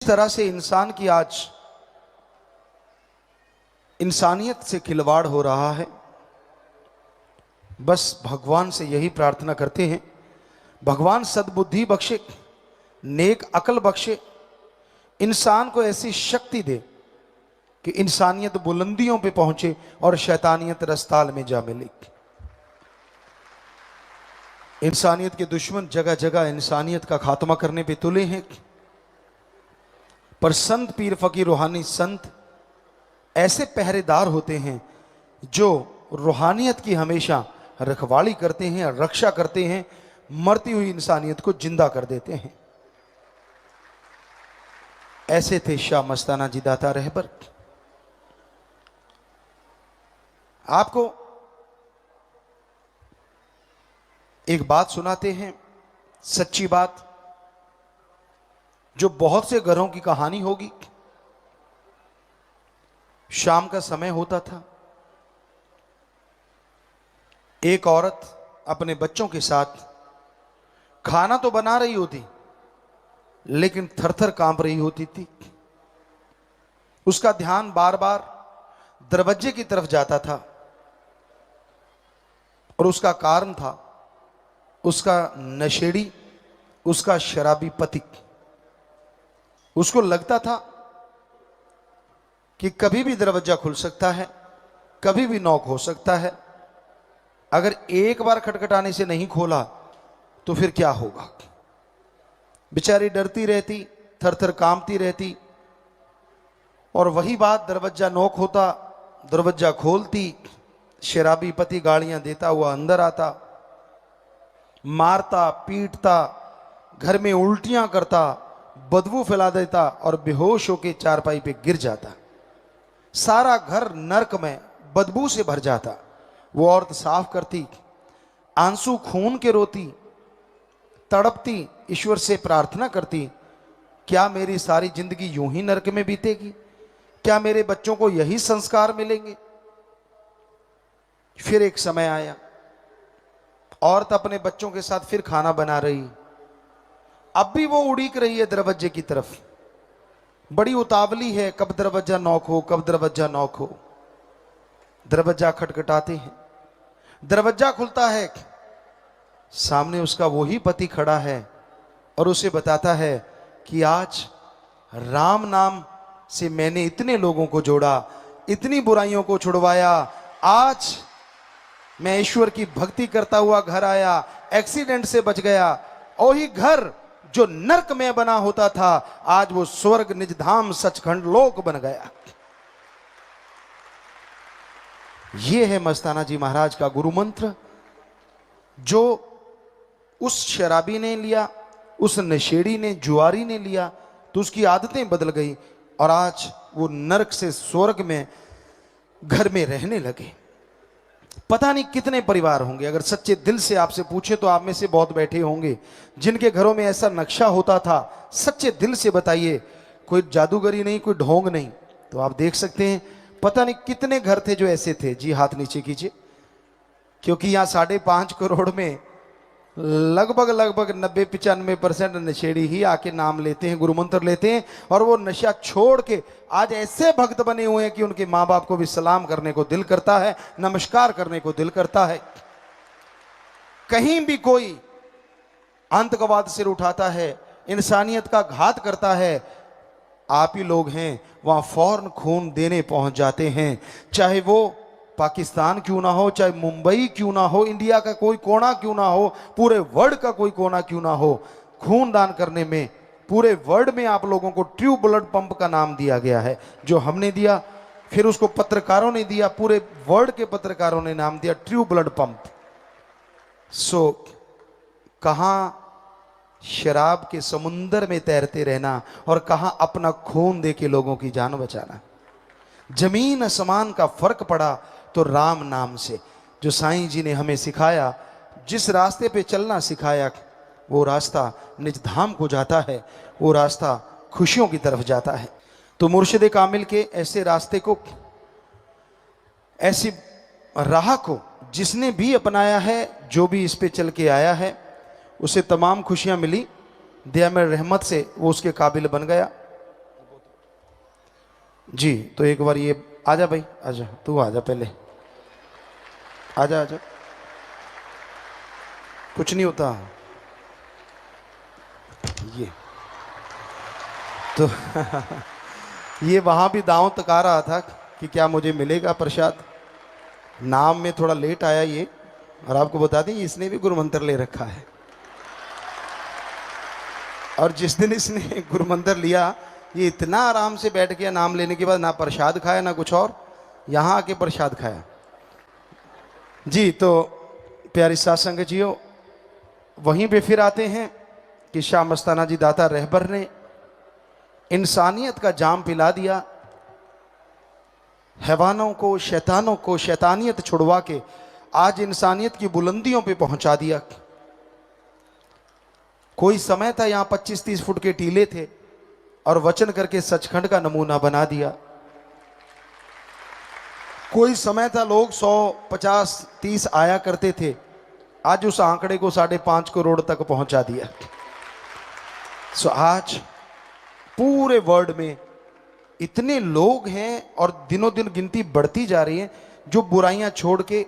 तरह से इंसान की आज इंसानियत से खिलवाड़ हो रहा है, बस भगवान से यही प्रार्थना करते हैं, भगवान सद्बुद्धि बख्शे, नेक अकल बख्शे, इंसान को ऐसी शक्ति दे कि इंसानियत बुलंदियों पे पहुंचे और शैतानियत रस्ताल में जा मिले। इंसानियत के दुश्मन जगह जगह इंसानियत का खात्मा करने पे तुले हैं, पर संत पीर फकीर रूहानी संत ऐसे पहरेदार होते हैं जो रूहानियत की हमेशा रखवाली करते हैं, रक्षा करते हैं, मरती हुई इंसानियत को जिंदा कर देते हैं। ऐसे थे शाह मस्ताना जी दाता रहबर। आपको एक बात सुनाते हैं, सच्ची बात, जो बहुत से घरों की कहानी होगी। शाम का समय होता था, एक औरत अपने बच्चों के साथ खाना तो बना रही होती, लेकिन थरथर कांप रही होती थी। उसका ध्यान बार बार दरवाजे की तरफ जाता था और उसका कारण था उसका नशेड़ी, उसका शराबी पति। उसको लगता था कि कभी भी दरवाजा खुल सकता है, कभी भी नॉक हो सकता है, अगर एक बार खटखटाने से नहीं खोला तो फिर क्या होगा। बेचारी डरती रहती, थरथर कांपती रहती, और वही बात दरवाजा नॉक होता, दरवाजा खोलती, शराबी पति गालियां देता हुआ अंदर आता, मारता पीटता, घर में उल्टियां करता, बदबू फैला देता और बेहोश होकर चारपाई पे गिर जाता। सारा घर नरक में बदबू से भर जाता। वो औरत साफ करती, आंसू खून के रोती, तड़पती, ईश्वर से प्रार्थना करती, क्या मेरी सारी जिंदगी यूं ही नरक में बीतेगी? क्या मेरे बच्चों को यही संस्कार मिलेंगे? फिर एक समय आया, औरत अपने बच्चों के साथ फिर खाना बना रही। अब भी वो उड़ीक रही है दरवाजे की तरफ, बड़ी उतावली है, कब दरवाजा नॉक हो, कब दरवाजा नॉक हो। दरवाजा खटखटाते हैं, दरवाजा खुलता है, सामने उसका वही पति खड़ा है और उसे बताता है कि आज राम नाम से मैंने इतने लोगों को जोड़ा, इतनी बुराइयों को छुड़वाया, आज मैं ईश्वर की भक्ति करता हुआ घर आया, एक्सीडेंट से बच गया। वही घर जो नरक में बना होता था, आज वो स्वर्ग निजधाम सचखंड लोक बन गया। ये है मस्ताना जी महाराज का गुरु मंत्र, जो उस शराबी ने लिया, उस नशेड़ी ने, जुआरी ने लिया, तो उसकी आदतें बदल गई और आज वो नरक से स्वर्ग में घर में रहने लगे। पता नहीं कितने परिवार होंगे, अगर सच्चे दिल से आपसे पूछे तो आप में से बहुत बैठे होंगे जिनके घरों में ऐसा नक्शा होता था। सच्चे दिल से बताइए, कोई जादूगरी नहीं, कोई ढोंग नहीं, तो आप देख सकते हैं पता नहीं कितने घर थे जो ऐसे थे। जी हाथ नीचे कीजिए, क्योंकि यहाँ 5.5 करोड़ में लगभग 90-95% नशेड़ी ही आके नाम लेते हैं, गुरु मंत्र लेते हैं, और वो नशा छोड़ के आज ऐसे भक्त बने हुए हैं कि उनके माँ बाप को भी सलाम करने को दिल करता है, नमस्कार करने को दिल करता है। कहीं भी कोई आतंकवाद सिर उठाता है, इंसानियत का घात करता है, आप ही लोग हैं वहां फौरन खून देने पहुंच जाते हैं। चाहे वो पाकिस्तान क्यों ना हो, चाहे मुंबई क्यों ना हो, इंडिया का कोई कोना क्यों ना हो, पूरे वर्ल्ड का कोई कोना क्यों ना हो, खून दान करने में पूरे वर्ल्ड में आप लोगों को ट्रू ब्लड पंप का नाम दिया गया है, जो हमने दिया, फिर उसको पत्रकारों ने दिया, पूरे वर्ल्ड के पत्रकारों ने नाम दिया ट्रू ब्लड पंप। सो कहां शराब के समुंदर में तैरते रहना और कहां अपना खून दे के लोगों की जान बचाना। जमीन आसमान का फर्क पड़ा तो राम नाम से, जो साईं जी ने हमें सिखाया, जिस रास्ते पे चलना सिखाया, वो रास्ता निज धाम को जाता है, वो रास्ता खुशियों की तरफ जाता है। तो मुर्शिद कामिल के ऐसे रास्ते को, ऐसी राह को जिसने भी अपनाया है, जो भी इस पे चल के आया है, उसे तमाम खुशियां मिली। दया में रहमत से वो उसके काबिल बन गया। जी। तो एक बार ये आजा भाई, आजा तू, आजा पहले, आजा आजा, कुछ नहीं होता ये। तो ये वहां भी दांव तका रहा था कि क्या मुझे मिलेगा प्रसाद। नाम में थोड़ा लेट आया ये, और आपको बता दें इसने भी गुरु मंत्र ले रखा है। और जिस दिन इसने गुरु मंत्र लिया, ये इतना आराम से बैठ गया नाम लेने के बाद, ना प्रसाद खाया ना कुछ और, यहाँ आके प्रसाद खाया। जी। तो प्यारी साध संगत जियो, वहीं पे फिर आते हैं कि शाह मस्ताना जी दाता रहबर ने इंसानियत का जाम पिला दिया, हैवानों को, शैतानों को शैतानियत छुड़वा के आज इंसानियत की बुलंदियों पे पहुंचा दिया। कोई समय था यहां 25-30 फुट के टीले थे, और वचन करके सचखंड का नमूना बना दिया। कोई समय था लोग 100, 50, 30 आया करते थे, आज उस आंकड़े को 5.5 करोड़ तक पहुंचा दिया। सो आज पूरे वर्ल्ड में इतने लोग हैं, और दिनों दिन गिनती बढ़ती जा रही है, जो बुराइयां छोड़ के,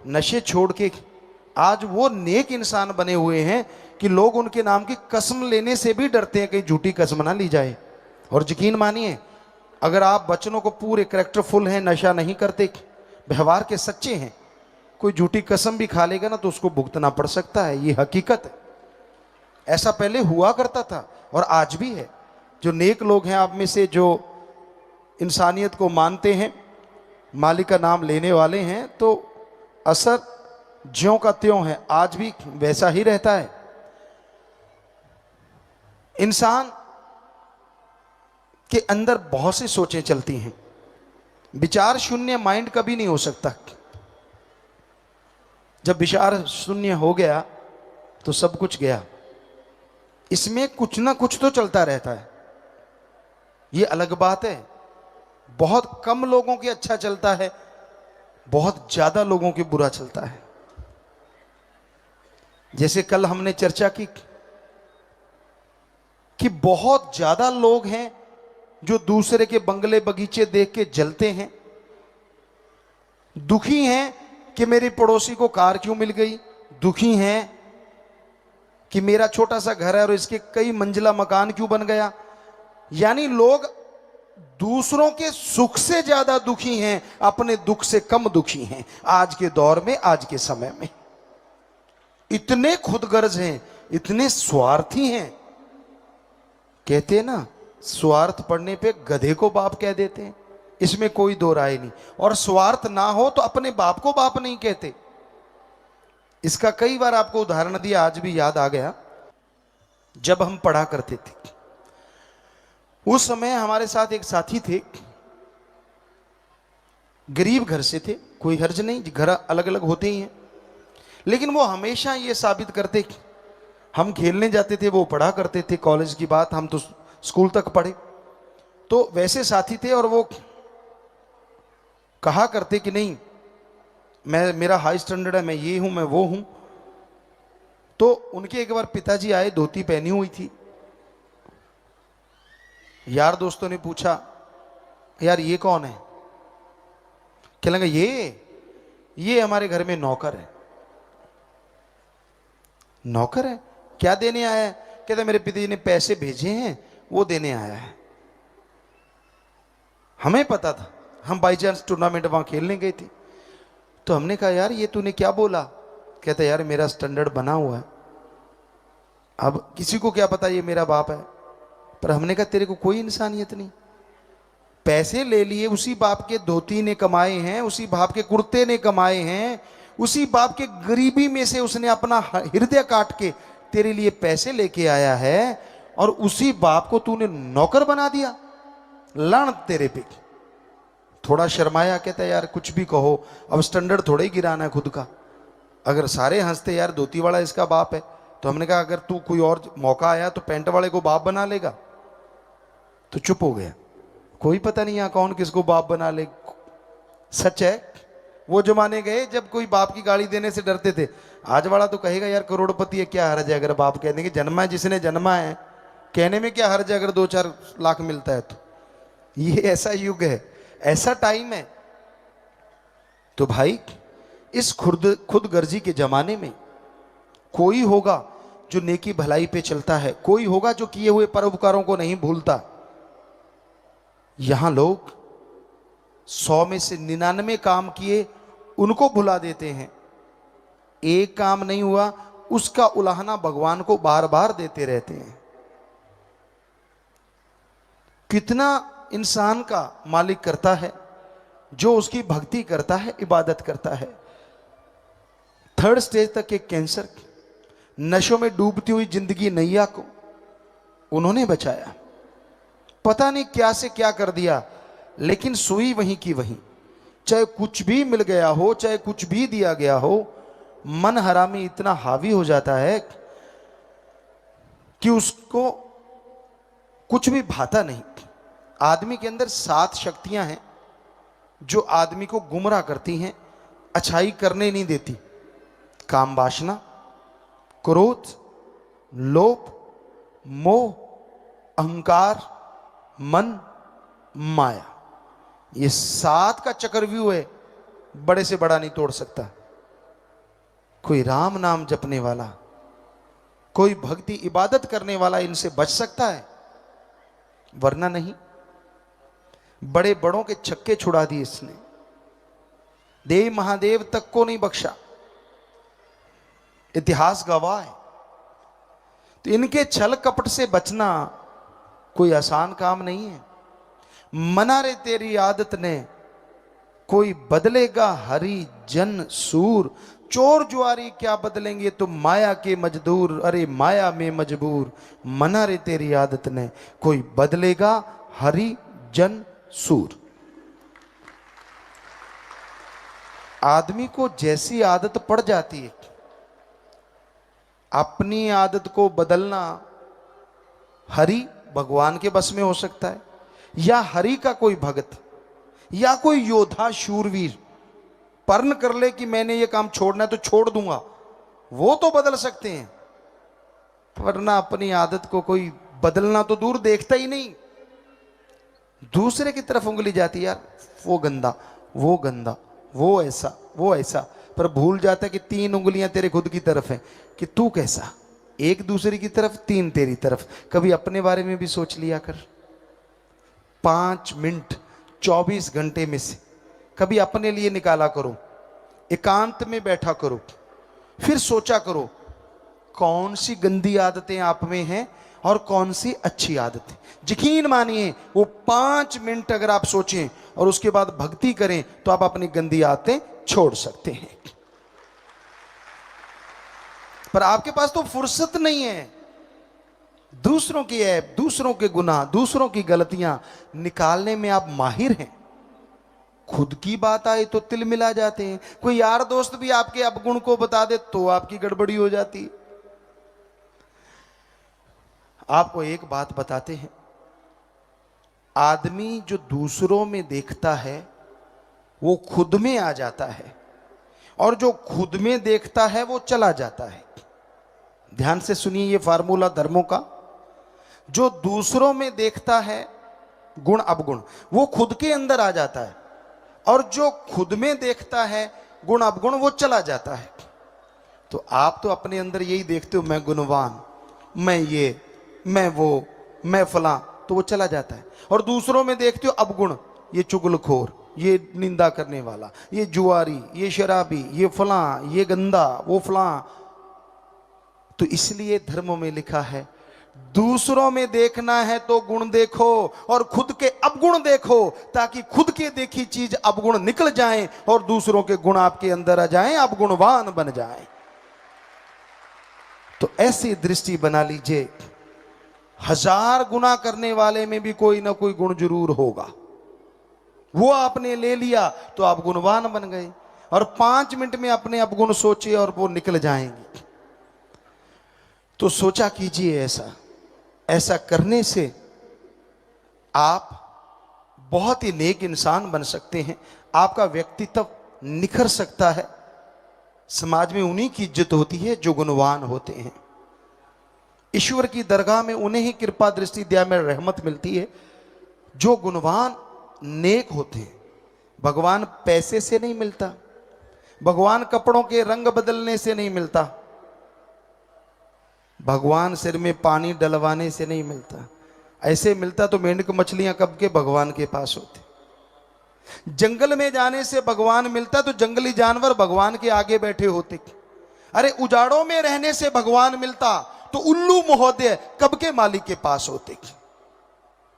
नशे छोड़ के आज वो नेक इंसान बने हुए हैं कि लोग उनके नाम की कसम लेने से भी डरते हैं, कहीं झूठी कसम ना ली जाए। और यकीन मानिए, अगर आप बच्चों को पूरे कैरेक्टरफुल हैं, नशा नहीं करते, व्यवहार के सच्चे हैं, कोई झूठी कसम भी खा लेगा ना तो उसको भुगतना पड़ सकता है। ये हकीकत है, ऐसा पहले हुआ करता था और आज भी है। जो नेक लोग हैं आप में से, जो इंसानियत को मानते हैं, मालिक का नाम लेने वाले हैं, तो असर ज्यों का त्यों है, आज भी वैसा ही रहता है। इंसान के अंदर बहुत सी सोचें चलती हैं, विचार शून्य माइंड कभी नहीं हो सकता। जब विचार शून्य हो गया तो सब कुछ गया। इसमें कुछ ना कुछ तो चलता रहता है, ये अलग बात है। बहुत कम लोगों के अच्छा चलता है, बहुत ज्यादा लोगों के बुरा चलता है। जैसे कल हमने चर्चा की कि बहुत ज्यादा लोग हैं जो दूसरे के बंगले बगीचे देख के जलते हैं, दुखी हैं कि मेरे पड़ोसी को कार क्यों मिल गई, दुखी हैं कि मेरा छोटा सा घर है और इसके कई मंजिला मकान क्यों बन गया। यानी लोग दूसरों के सुख से ज्यादा दुखी हैं, अपने दुख से कम दुखी हैं। आज के दौर में, आज के समय में इतने खुदगर्ज हैं, इतने स्वार्थी हैं। कहते हैं ना, स्वार्थ पड़ने पे गधे को बाप कह देते हैं, इसमें कोई दो राय नहीं। और स्वार्थ ना हो तो अपने बाप को बाप नहीं कहते। इसका कई बार आपको उदाहरण दिया, आज भी याद आ गया। जब हम पढ़ा करते थे उस समय हमारे साथ एक साथी थे, गरीब घर से थे, कोई हर्ज नहीं, घर अलग अलग होते ही हैं, लेकिन वो हमेशा ये साबित करते, हम खेलने जाते थे, वो पढ़ा करते थे। कॉलेज की बात, हम तो स्कूल तक पढ़े, तो वैसे साथी थे। और वो कहा करते कि नहीं, मेरा हाई स्टैंडर्ड है, मैं ये हूं, मैं वो हूं। तो उनके एक बार पिताजी आए, धोती पहनी हुई थी। यार दोस्तों ने पूछा, यार ये कौन है? कहने लगा, ये हमारे घर में नौकर है। नौकर है? क्या देने आया है? कहते मेरे पिताजी ने पैसे भेजे हैं, वो देने आया है। हमें पता था, हम बाई चांस टूर्नामेंट वहां खेलने गए थे, तो हमने कहा यार ये तूने क्या बोला? कहता यार मेरा स्टैंडर्ड बना हुआ है, अब किसी को क्या पता ये मेरा बाप है। पर हमने कहा तेरे को कोई इंसानियत नहीं, पैसे ले लिए, उसी बाप के धोती ने कमाए हैं, उसी बाप के कुर्ते ने कमाए हैं, उसी बाप के गरीबी में से उसने अपना हृदय काट के तेरे लिए पैसे लेके आया है, और उसी बाप को तूने नौकर बना दिया। लान तेरे पे। थोड़ा शर्माया, कहता यार कुछ भी कहो, अब स्टैंडर्ड थोड़ा ही गिराना है खुद का। अगर सारे हंसते यार धोती वाला इसका बाप है, तो हमने कहा अगर तू कोई और मौका आया तो पैंट वाले को बाप बना लेगा। तो चुप हो गया, कोई पता नहीं यहां कौन किसको बाप बना ले। सच है, वो जमाने गए जब कोई बाप की गाली देने से डरते थे। आज वाला तो कहेगा यार करोड़पति है, क्या हर्ज है अगर बाप कहने की जन्मा है, जिसने जन्मा है, कहने में क्या हर्ज है अगर 2-4 लाख मिलता है तो। ये ऐसा युग है, ऐसा टाइम है। तो भाई इस खुद गर्जी के जमाने में कोई होगा जो नेकी भलाई पे चलता है, कोई होगा जो किए हुए परोपकारों को नहीं भूलता। यहां लोग 100 में से 99 काम किए उनको भुला देते हैं, एक काम नहीं हुआ उसका उलाहना भगवान को बार बार देते रहते हैं। कितना इंसान का मालिक करता है जो उसकी भक्ति करता है, इबादत करता है। 3rd स्टेज तक के कैंसर, नशों में डूबती हुई जिंदगी नैया को उन्होंने बचाया। पता नहीं क्या से क्या कर दिया, लेकिन सुई वहीं की वहीं। चाहे कुछ भी मिल गया हो, चाहे कुछ भी दिया गया हो, मन हरामी इतना हावी हो जाता है कि उसको कुछ भी भाता नहीं। आदमी के अंदर 7 शक्तियां हैं जो आदमी को गुमराह करती हैं, अच्छाई करने नहीं देती। काम वासना, क्रोध, लोभ, मोह, अहंकार, मन, माया। ये 7 का चक्रव्यूह है, बड़े से बड़ा नहीं तोड़ सकता। कोई राम नाम जपने वाला, कोई भक्ति इबादत करने वाला इनसे बच सकता है, वरना नहीं। बड़े बड़ों के छक्के छुड़ा दिए इसने, देव महादेव तक को नहीं बख्शा। इतिहास गवाह है। तो इनके छल कपट से बचना कोई आसान काम नहीं है। मना रे तेरी आदत ने, कोई बदलेगा हरि जन सूर। चोर जुआरी क्या बदलेंगे तुम माया के मजदूर, अरे माया में मजबूर। मना रे तेरी आदत ने, कोई बदलेगा हरि जन सूर। आदमी को जैसी आदत पड़ जाती है, अपनी आदत को बदलना हरि भगवान के बस में हो सकता है, या हरि का कोई भक्त या कोई योद्धा शूरवीर पर्ण कर ले कि मैंने ये काम छोड़ना है तो छोड़ दूंगा, वो तो बदल सकते हैं। वरना अपनी आदत को कोई बदलना तो दूर देखता ही नहीं, दूसरे की तरफ उंगली जाती, यार वो गंदा, वो गंदा, वो ऐसा, वो ऐसा। पर भूल जाता है कि 3 उंगलियां तेरे खुद की तरफ हैं, कि तू कैसा, एक दूसरे की तरफ, 3 तेरी तरफ। कभी अपने बारे में भी सोच लिया कर। 5 मिनट 24 घंटे में से कभी अपने लिए निकाला करो, एकांत में बैठा करो, फिर सोचा करो कौन सी गंदी आदतें आप में हैं और कौन सी अच्छी आदतें। यकीन मानिए वो 5 मिनट अगर आप सोचें और उसके बाद भक्ति करें तो आप अपनी गंदी आदतें छोड़ सकते हैं। पर आपके पास तो फुर्सत नहीं है। दूसरों की ऐब, दूसरों के गुनाह, दूसरों की गलतियां निकालने में आप माहिर हैं। खुद की बात आए तो तिल मिला जाते हैं। कोई यार दोस्त भी आपके अवगुण को बता दे तो आपकी गड़बड़ी हो जाती है। आपको एक बात बताते हैं, आदमी जो दूसरों में देखता है वो खुद में आ जाता है, और जो खुद में देखता है वो चला जाता है। ध्यान से सुनिए ये फार्मूला धर्मों का। जो दूसरों में देखता है गुण अवगुण, वो खुद के अंदर आ जाता है, और जो खुद में देखता है गुण अवगुण, वो चला जाता है। तो आप तो अपने अंदर यही देखते हो, मैं गुणवान, मैं ये, मैं वो, मैं फलां, तो वो चला जाता है। और दूसरों में देखते हो अवगुण, ये चुगलखोर, ये निंदा करने वाला, ये जुआरी, ये शराबी, ये फलां, ये गंदा, वो फलां। तो इसलिए धर्मों में लिखा है दूसरों में देखना है तो गुण देखो और खुद के अवगुण देखो, ताकि खुद के देखी चीज अवगुण निकल जाएं और दूसरों के गुण आपके अंदर आ जाएं, आप गुणवान बन जाएं। तो ऐसी दृष्टि बना लीजिए, 1000 गुना करने वाले में भी कोई ना कोई गुण जरूर होगा। वो आपने ले लिया तो आप गुणवान बन गए, और 5 मिनट में अपने अवगुण सोचिए और वो निकल जाएंगे। तो सोचा कीजिए ऐसा करने से आप बहुत ही नेक इंसान बन सकते हैं। आपका व्यक्तित्व निखर सकता है। समाज में उन्हीं की इज्जत होती है जो गुणवान होते हैं। ईश्वर की दरगाह में उन्हें ही कृपा दृष्टि दया में रहमत मिलती है जो गुणवान नेक होते हैं, भगवान पैसे से नहीं मिलता, भगवान कपड़ों के रंग बदलने से नहीं मिलता, भगवान सिर में पानी डलवाने से नहीं मिलता। ऐसे मिलता तो मेंढक मछलियां कब के भगवान के पास होते। जंगल में जाने से भगवान मिलता तो जंगली जानवर भगवान के आगे बैठे होते। अरे उजाड़ों में रहने से भगवान मिलता तो उल्लू महोदय कब के मालिक के पास होते।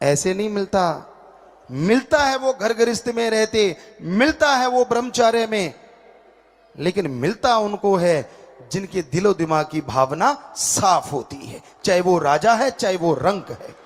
ऐसे नहीं मिलता। मिलता है वो घर गृहस्थ में रहते, मिलता है वो ब्रह्मचार्य में, लेकिन मिलता उनको है जिनके दिलो दिमाग की भावना साफ होती है, चाहे वो राजा है चाहे वो रंक है।